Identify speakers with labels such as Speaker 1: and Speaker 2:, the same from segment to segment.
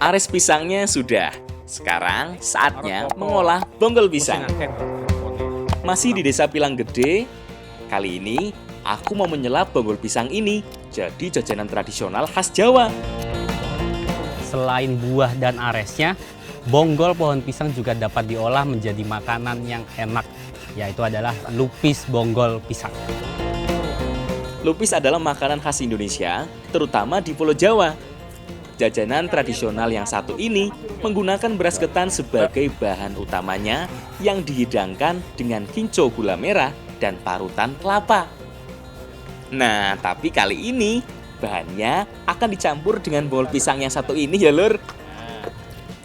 Speaker 1: Ares pisangnya sudah. Sekarang saatnya mengolah bonggol pisang. Masih di Desa Pilang Gede. Kali ini aku mau menyelap bonggol pisang ini jadi jajanan tradisional khas Jawa.
Speaker 2: Selain buah dan aresnya, bonggol pohon pisang juga dapat diolah menjadi makanan yang enak, yaitu adalah lupis bonggol pisang.
Speaker 1: Lupis adalah makanan khas Indonesia, terutama di Pulau Jawa. Jajanan tradisional yang satu ini menggunakan beras ketan sebagai bahan utamanya yang dihidangkan dengan kinco gula merah dan parutan kelapa. Nah, tapi kali ini bahannya akan dicampur dengan bonggol pisang yang satu ini ya, Lur.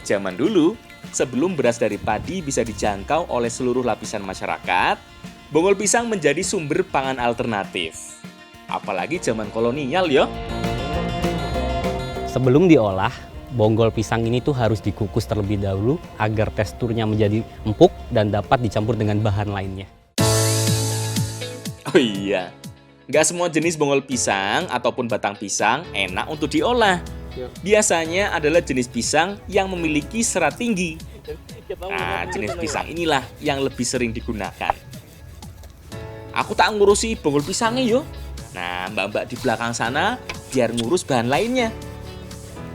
Speaker 1: Zaman dulu, sebelum beras dari padi bisa dijangkau oleh seluruh lapisan masyarakat, bonggol pisang menjadi sumber pangan alternatif. Apalagi zaman kolonial ya.
Speaker 2: Sebelum diolah, bonggol pisang ini tuh harus dikukus terlebih dahulu agar teksturnya menjadi empuk dan dapat dicampur dengan bahan lainnya.
Speaker 1: Oh iya, nggak semua jenis bonggol pisang ataupun batang pisang enak untuk diolah. Biasanya adalah jenis pisang yang memiliki serat tinggi. Nah, jenis pisang inilah yang lebih sering digunakan. Aku tak ngurusi bonggol pisangnya yo. Nah, mbak-mbak di belakang sana biar ngurus bahan lainnya.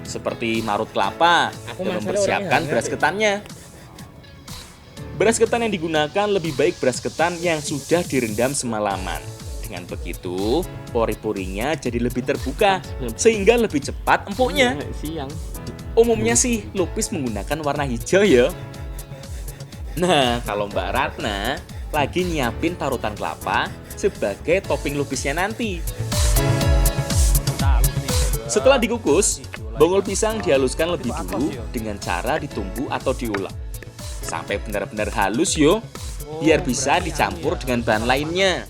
Speaker 1: Seperti marut kelapa dan mempersiapkan beras ketannya. Beras ketan yang digunakan lebih baik beras ketan yang sudah direndam semalaman. Dengan begitu, pori-porinya jadi lebih terbuka, sehingga lebih cepat empuknya. Umumnya sih, lupis menggunakan warna hijau ya. Nah, kalau Mbak Ratna lagi nyiapin parutan kelapa sebagai topping lupisnya nanti. Setelah dikukus, bonggol pisang dihaluskan lebih dulu dengan cara ditumbuk atau diulek sampai benar-benar halus yo, biar bisa dicampur dengan bahan lainnya.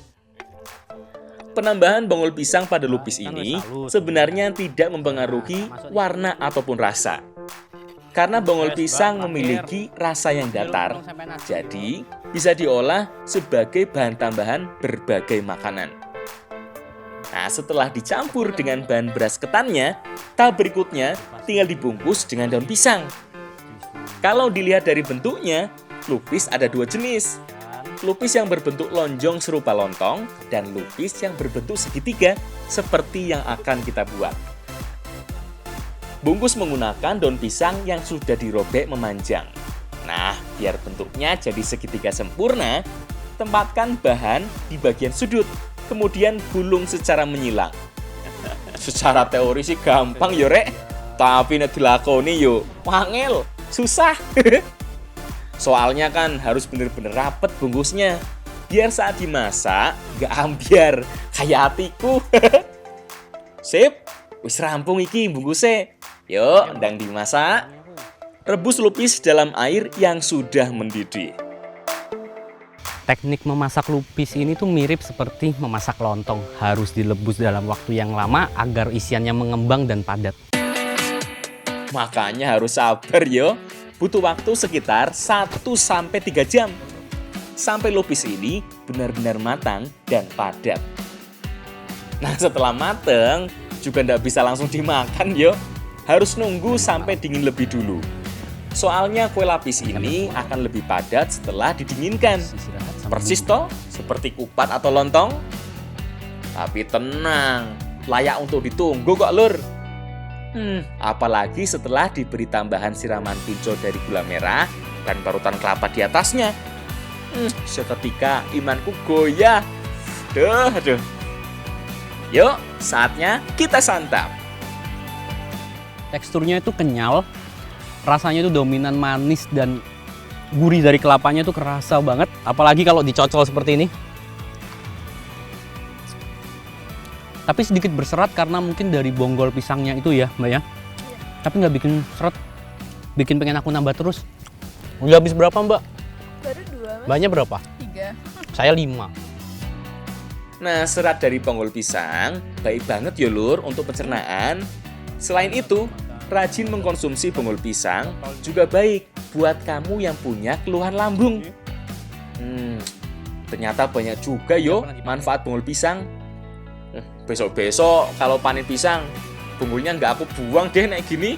Speaker 1: Penambahan bonggol pisang pada lupis ini sebenarnya tidak mempengaruhi warna ataupun rasa. Karena bonggol pisang memiliki rasa yang datar, jadi bisa diolah sebagai bahan tambahan berbagai makanan. Nah, setelah dicampur dengan bahan beras ketannya, tahap berikutnya tinggal dibungkus dengan daun pisang. Kalau dilihat dari bentuknya, lupis ada dua jenis. Lupis yang berbentuk lonjong serupa lontong dan lupis yang berbentuk segitiga seperti yang akan kita buat. Bungkus menggunakan daun pisang yang sudah dirobek memanjang. Nah, biar bentuknya jadi segitiga sempurna, tempatkan bahan di bagian sudut, kemudian gulung secara menyilang. Secara teori sih gampang yo rek, tapi nek dilakoni yo wangel, susah. Soalnya kan harus bener-bener rapet bungkusnya, biar saat dimasak gak ambiar kayak hatiku. Sip, wis rampung iki bungkusnya. Yuk, ndang dimasak. Rebus lupis dalam air yang sudah mendidih.
Speaker 2: Teknik memasak lupis ini tuh mirip seperti memasak lontong. Harus dilebus dalam waktu yang lama agar isiannya mengembang dan padat.
Speaker 1: Makanya harus sabar yo. Butuh waktu sekitar 1-3 jam. Sampai lupis ini benar-benar matang dan padat. Nah, setelah matang juga nggak bisa langsung dimakan yo. Harus nunggu sampai dingin lebih dulu. Soalnya kue lapis ini akan lebih padat setelah didinginkan. Persis toh, seperti kupat atau lontong. Tapi tenang, layak untuk ditunggu kok lur. Apalagi setelah diberi tambahan siraman kinco dari gula merah dan parutan kelapa di atasnya. Seketika imanku goyah. Aduh. Yuk, saatnya kita santap.
Speaker 2: Teksturnya itu kenyal, rasanya itu dominan manis dan gurih dari kelapanya tuh kerasa banget. Apalagi kalau dicocol seperti ini. Tapi sedikit berserat karena mungkin dari bonggol pisangnya itu ya, Mbak ya. Tapi nggak bikin seret, bikin pengen aku nambah terus. Udah habis berapa, Mbak?
Speaker 3: Baru 2, Mas.
Speaker 2: Mbaknya berapa?
Speaker 3: 3.
Speaker 2: Saya 5.
Speaker 1: Nah, serat dari bonggol pisang baik banget ya lur untuk pencernaan. Selain itu, rajin mengkonsumsi bonggol pisang juga baik buat kamu yang punya keluhan lambung. Ternyata banyak juga yo manfaat bonggol pisang. Besok-besok kalau panen pisang, bonggolnya nggak aku buang deh kayak gini.